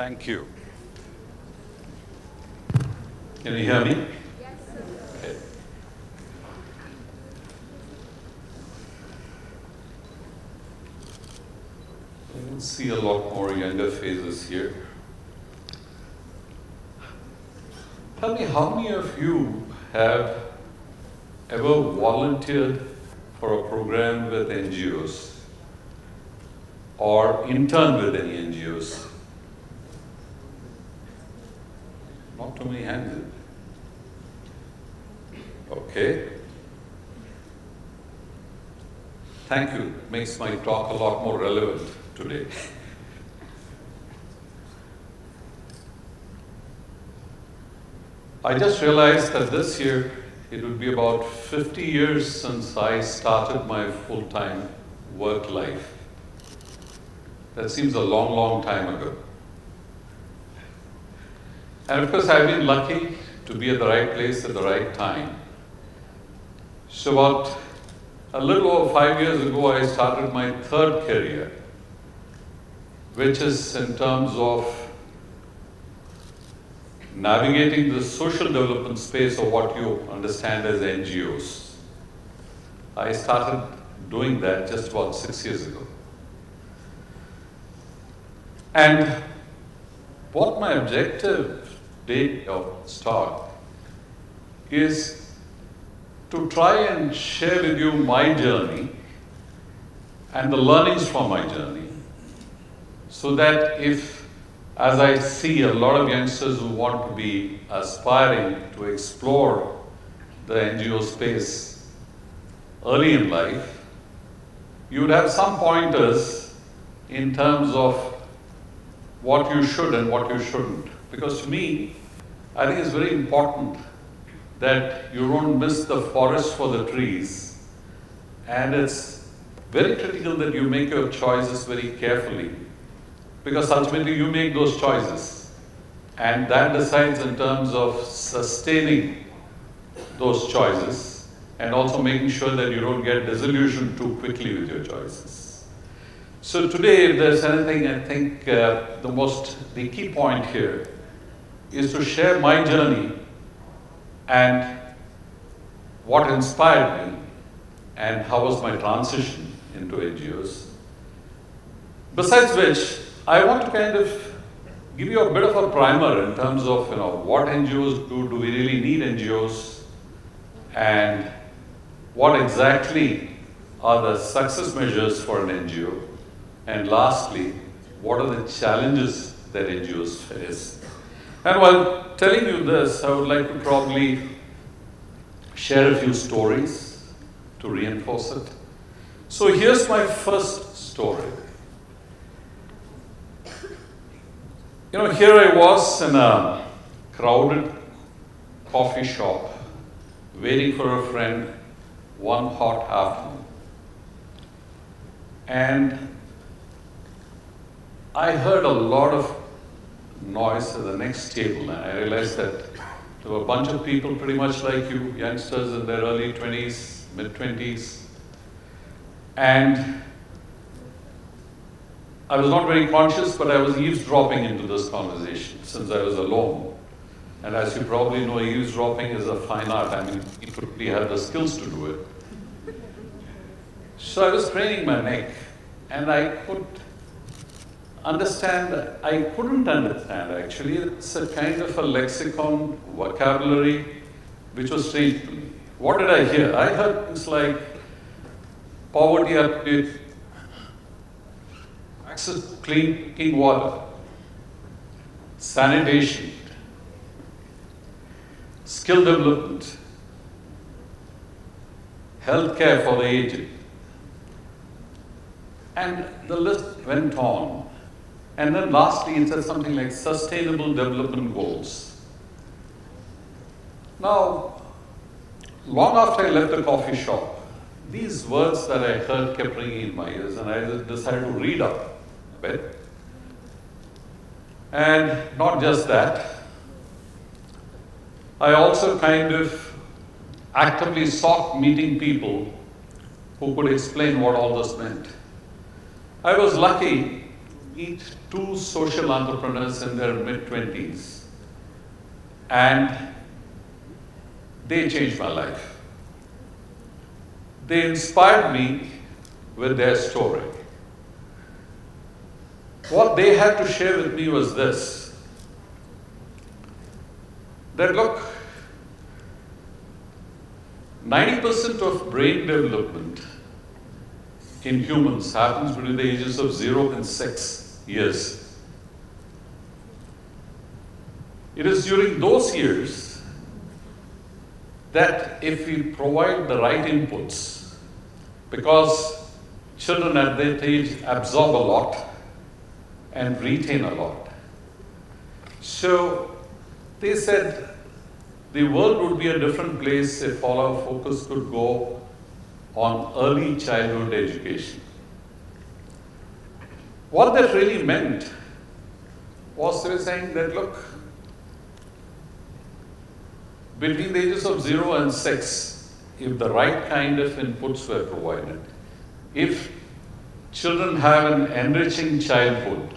Thank you. Can you hear me? Yes, sir. Okay. I can see a lot more younger faces here. Tell me, how many of you have ever volunteered for a program with NGOs or interned with any NGOs? Not too many hands. Okay. Thank you. Makes my talk a lot more relevant today. I just realized that this year it would be about 50 years since I started my full-time work life. That seems a long, long time ago. And of course, I've been lucky to be at the right place at the right time. So about a little over 5 years ago, I started my third career, which is in terms of navigating the social development space of what you understand as NGOs. I started doing that just about 6 years ago. And what my objective date of start is to try and share with you my journey and the learnings from my journey, so that if, as I see a lot of youngsters who want to be aspiring to explore the NGO space early in life, you would have some pointers in terms of what you should and what you shouldn't. Because to me, I think it's very important that you don't miss the forest for the trees. And it's very critical that you make your choices very carefully, because ultimately you make those choices. And that decides in terms of sustaining those choices and also making sure that you don't get disillusioned too quickly with your choices. So today, if there's anything, I think the key point here is to share my journey and what inspired me and how was my transition into NGOs. Besides which, I want to kind of give you a bit of a primer in terms of what NGOs do we really need NGOs, and what exactly are the success measures for an NGO, and lastly, what are the challenges that NGOs face. And while telling you this, I would like to probably share a few stories to reinforce it. So here's my first story. Here I was in a crowded coffee shop, waiting for a friend one hot afternoon. And I heard a lot of noise at the next table, and I realized that there were a bunch of people pretty much like you, youngsters in their early 20s, mid-20s. And I was not very conscious, but I was eavesdropping into this conversation since I was alone. And as you probably know, eavesdropping is a fine art. I mean, you probably have the skills to do it. So I was craning my neck, and I couldn't understand actually. It's a kind of a lexicon, vocabulary, which was strange to me. What did I hear? I heard things like poverty update, access to clean drinking water, sanitation, skill development, healthcare for the aged. And the list went on. And then lastly, it said something like sustainable development goals. Now, long after I left the coffee shop, these words that I heard kept ringing in my ears, and I decided to read up a bit. And not just that, I also kind of actively sought meeting people who could explain what all this meant. I was lucky meet two social entrepreneurs in their mid-20s, and they changed my life. They inspired me with their story. What they had to share with me was this, that look, 90% of brain development in humans happens between the ages of 0 and 6 years. It is during those years that if we provide the right inputs, because children at that age absorb a lot and retain a lot. So they said the world would be a different place if all our focus could go on early childhood education. What that really meant was they were saying that, look, between the ages of 0 and 6, if the right kind of inputs were provided, if children have an enriching childhood,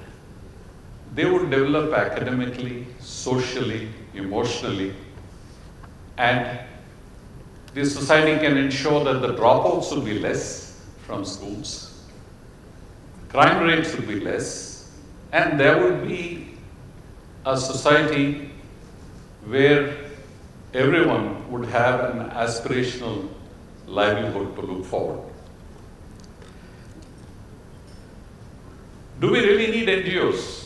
they would develop academically, socially, emotionally, and the society can ensure that the dropouts will be less from schools, crime rates will be less, and there would be a society where everyone would have an aspirational livelihood to look forward. Do we really need NGOs?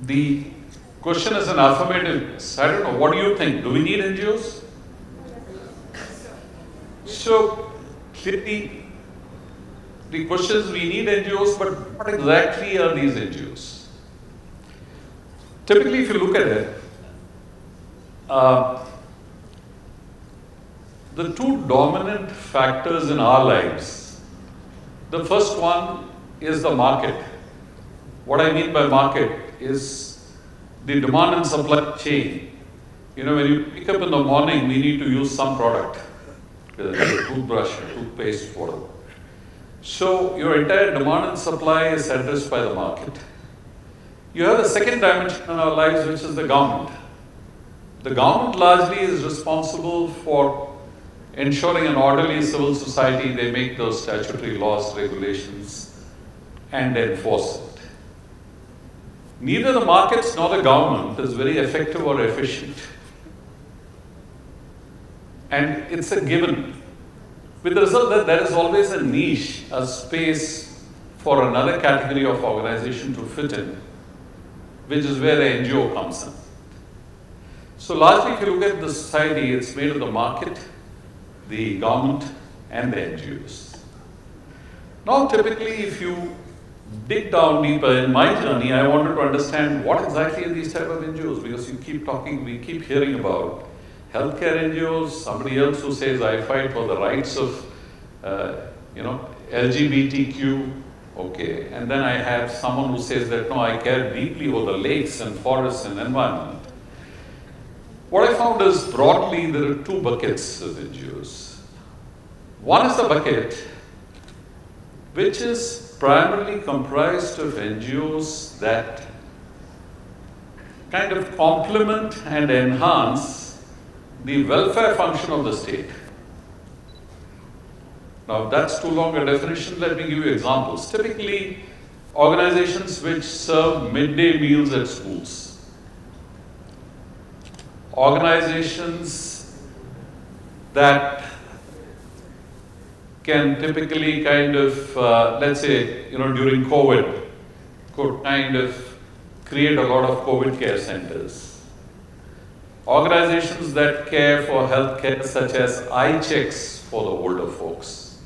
The question is an affirmative. I don't know, what do you think? Do we need NGOs? So, clearly, the question is we need NGOs, but what exactly are these NGOs? Typically, if you look at it, the two dominant factors in our lives, the first one is the market. What I mean by market is the demand and supply chain. You know, when you wake up in the morning, we need to use some product, whether it's a toothbrush, a toothpaste, whatever. So your entire demand and supply is addressed by the market. You have the second dimension in our lives, which is the government. The government largely is responsible for ensuring an orderly civil society. They make those statutory laws, regulations, and enforce it. Neither the markets nor the government is very effective or efficient. And it's a given, with the result that there is always a niche, a space for another category of organization to fit in, which is where the NGO comes in. So largely, if you look at the society, it's made of the market, the government, and the NGOs. Now, typically, if you dig down deeper in my journey, I wanted to understand what exactly are these type of NGOs, because you keep talking, we keep hearing about healthcare NGOs, somebody else who says, I fight for the rights of, LGBTQ, okay. And then I have someone who says that, no, I care deeply for the lakes and forests and environment. What I found is, broadly, there are two buckets of NGOs. One is the bucket which is primarily comprised of NGOs that kind of complement and enhance the welfare function of the state. Now, that's too long a definition. Let me give you examples. Typically, organizations which serve midday meals at schools, organizations that can typically kind of, let's say, during COVID, could kind of create a lot of COVID care centers. Organizations that care for health care, such as eye checks for the older folks.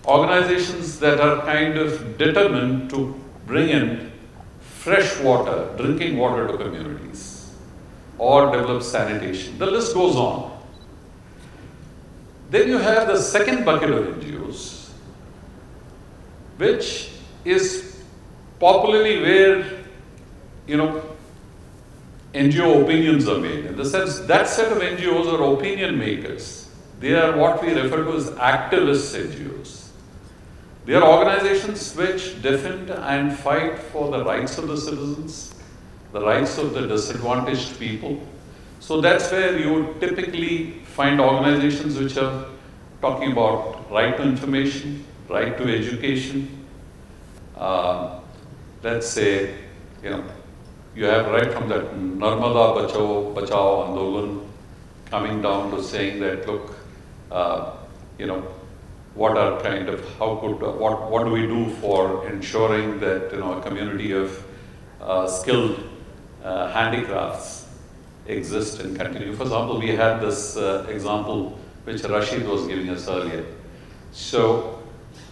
Organizations that are kind of determined to bring in fresh water, drinking water to communities, or develop sanitation. The list goes on. Then you have the second bucket of NGOs, which is popularly where, NGO opinions are made. In the sense, that set of NGOs are opinion makers. They are what we refer to as activist NGOs. They are organizations which defend and fight for the rights of the citizens, the rights of the disadvantaged people. So that's where you typically find organizations which are talking about right to information, right to education. Let's say, you have right from that Narmada Bachao Andolan coming down to saying that, look, what are what do we do for ensuring that, a community of skilled handicrafts exist and continue. For example, we had this example which Rashid was giving us earlier. So,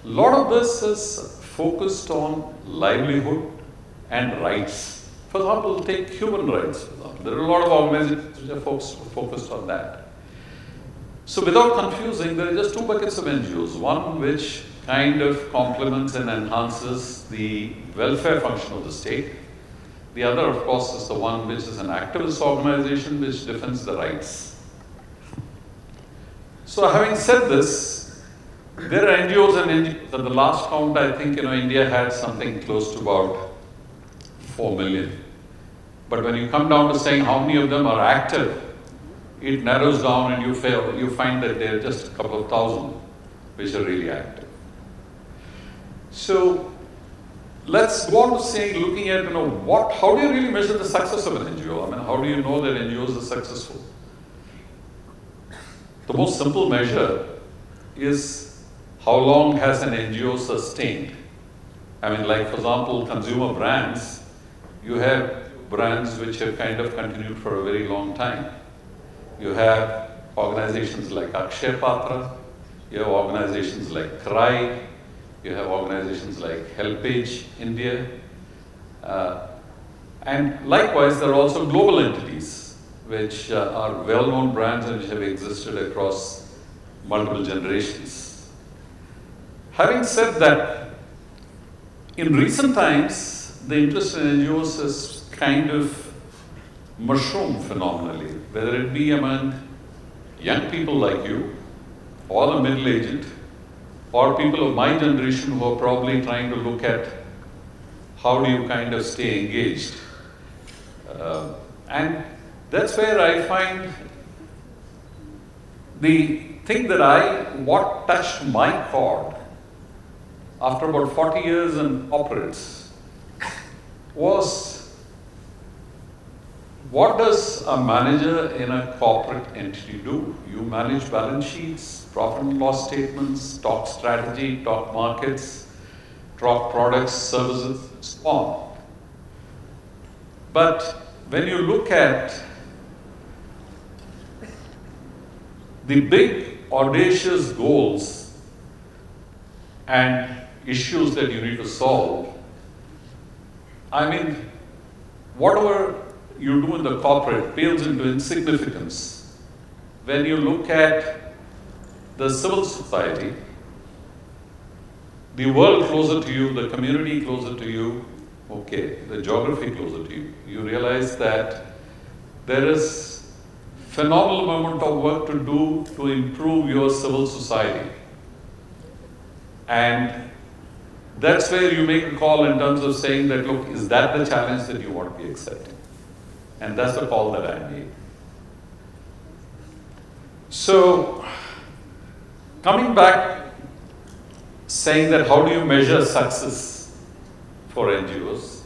a lot of this is focused on livelihood and rights. For example, take human rights. For example. There are a lot of organizations which are focused on that. So without confusing, there are just two buckets of NGOs. One which kind of complements and enhances the welfare function of the state. The other, of course, is the one which is an activist organization which defends the rights. So having said this, there are NGOs and NGOs. At the last count, I think, India had something close to about 4 million. But when you come down to saying how many of them are active, it narrows down and you find that there are just a couple of thousand which are really active. So let's go on to saying, looking at, how do you really measure the success of an NGO? I mean, how do you know that NGOs are successful? The most simple measure is how long has an NGO sustained? I mean, like, for example, consumer brands, you have brands which have kind of continued for a very long time. You have organizations like Akshay Patra, you have organizations like CRY, you have organizations like HelpAge India, and likewise there are also global entities which are well-known brands and which have existed across multiple generations. Having said that, in recent times, the interest in NGOs has kind of mushroomed phenomenally, whether it be among young people like you, or the middle-aged, or people of my generation who are probably trying to look at how do you kind of stay engaged. And that's where I find the thing what touched my chord after about 40 years in corporates was, what does a manager in a corporate entity do? You manage balance sheets, profit and loss statements, talk strategy, talk markets, talk products, services, and so on. But when you look at the big, audacious goals and issues that you need to solve, I mean, whatever you do in the corporate pales into insignificance when you look at the civil society, the world closer to you, the community closer to you, the geography closer to you. You realize that there is phenomenal amount of work to do to improve your civil society. And that's where you make a call in terms of saying that, look, is that the challenge that you want to be accepting? And that's the call that I made. So, coming back, saying that how do you measure success for NGOs?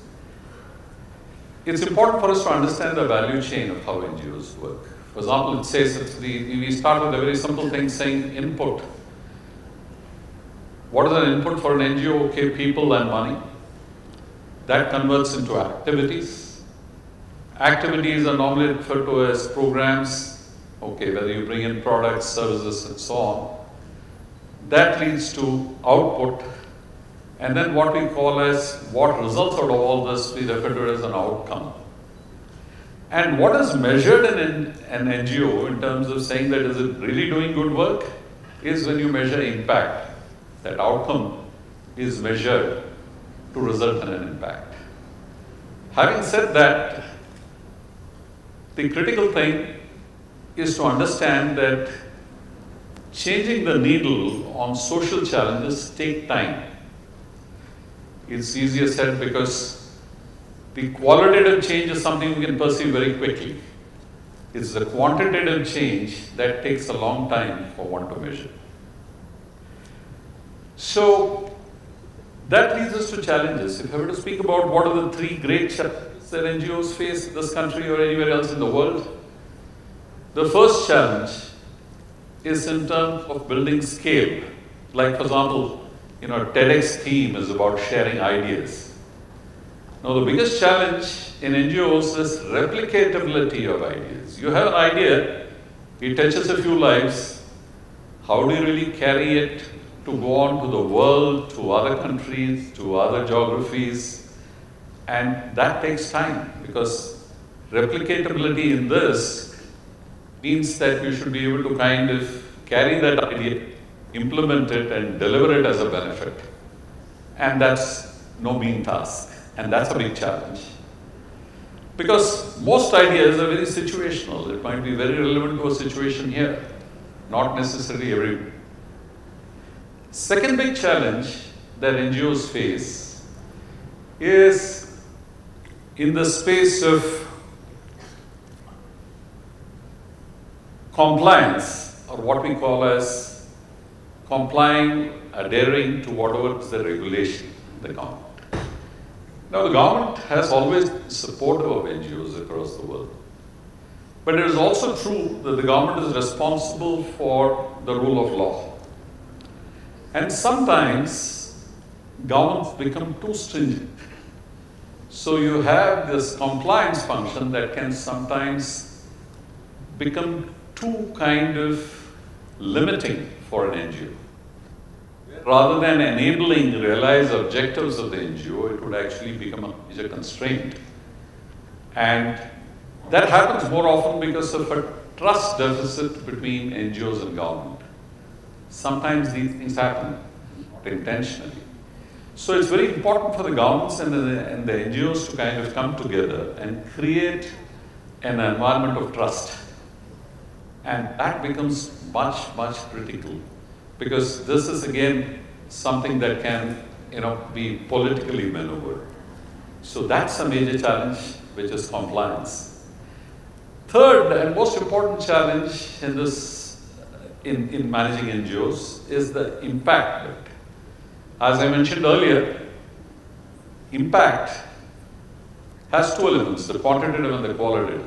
It's important for us to understand the value chain of how NGOs work. For example, it says, we start with a very simple thing saying input. What is an input for an NGO? Okay, people and money. That converts into activities. Activities are normally referred to as programs, whether you bring in products, services, and so on. That leads to output, and then what we call as what results out of all this, we refer to it as an outcome. And what is measured in an NGO in terms of saying that is it really doing good work is when you measure impact. That outcome is measured to result in an impact. Having said that, the critical thing is to understand that changing the needle on social challenges take time. It's easier said because the qualitative change is something we can perceive very quickly. It's the quantitative change that takes a long time for one to measure. So that leads us to challenges. If I were to speak about what are the three great challenges that NGOs face in this country or anywhere else in the world, the first challenge is in terms of building scale. Like, for example, TEDx theme is about sharing ideas. Now, the biggest challenge in NGOs is replicatability of ideas. You have an idea, it touches a few lives. How do you really carry it to go on to the world, to other countries, to other geographies? And that takes time, because replicatability in this means that you should be able to kind of carry that idea, implement it, and deliver it as a benefit. And that's no mean task. And that's a big challenge. Because most ideas are very situational. It might be very relevant to a situation here, not necessarily every. Second big challenge that NGOs face is in the space of compliance, or what we call as complying, adhering to whatever is the regulation of the government. Now, the government has always been supportive of NGOs across the world. But it is also true that the government is responsible for the rule of law. And sometimes governments become too stringent. So you have this compliance function that can sometimes become too kind of limiting for an NGO. Rather than enabling realized objectives of the NGO, it would actually become a major constraint. And that happens more often because of a trust deficit between NGOs and government. Sometimes these things happen, not intentionally. So it's very important for the governments and the NGOs to kind of come together and create an environment of trust. And that becomes much, much critical, because this is again something that can, be politically maneuvered. So that's a major challenge, which is compliance. Third and most important challenge in this, in managing NGOs, is the impact bit. As I mentioned earlier, impact has two elements, the quantitative and the qualitative.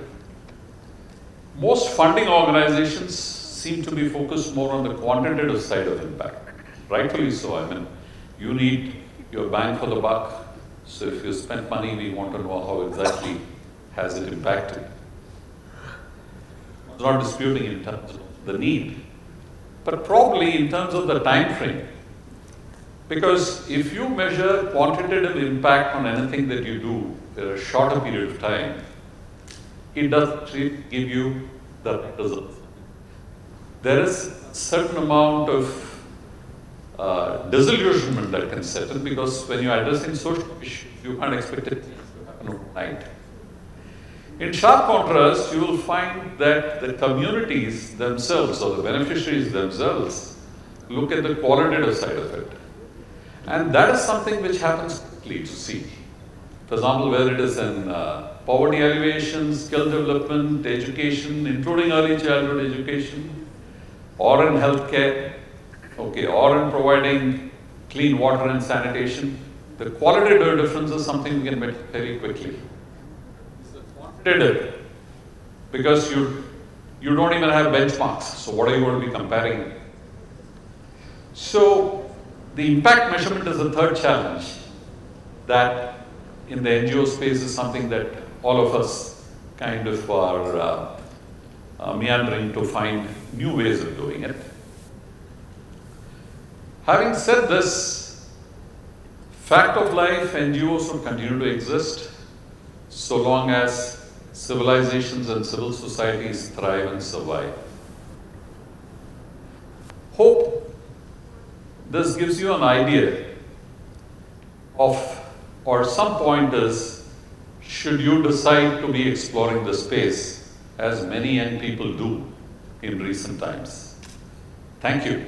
Most funding organizations seem to be focused more on the quantitative side of impact. Rightfully so. I mean, you need your bang for the buck. So if you spend money, we want to know how exactly has it impacted. I'm not disputing in terms of the need, but probably in terms of the time frame. Because if you measure quantitative impact on anything that you do in a shorter period of time, it doesn't really give you the results. There is a certain amount of disillusionment that can set in, because when you're addressing social issues, you can't expect it to happen overnight. In sharp contrast, you will find that the communities themselves, or the beneficiaries themselves, look at the qualitative side of it. And that is something which happens quickly to see. For example, whether it is in poverty alleviation, skill development, education, including early childhood education, or in healthcare, or in providing clean water and sanitation, the qualitative difference is something we can measure very quickly. It's quantitative, because you don't even have benchmarks, so what are you going to be comparing? So the impact measurement is the third challenge that in the NGO space is something that all of us kind of are meandering to find new ways of doing it. Having said this, fact of life, NGOs will continue to exist so long as civilizations and civil societies thrive and survive. Hope this gives you an idea of, or some pointers, should you decide to be exploring the space, as many young people do in recent times. Thank you.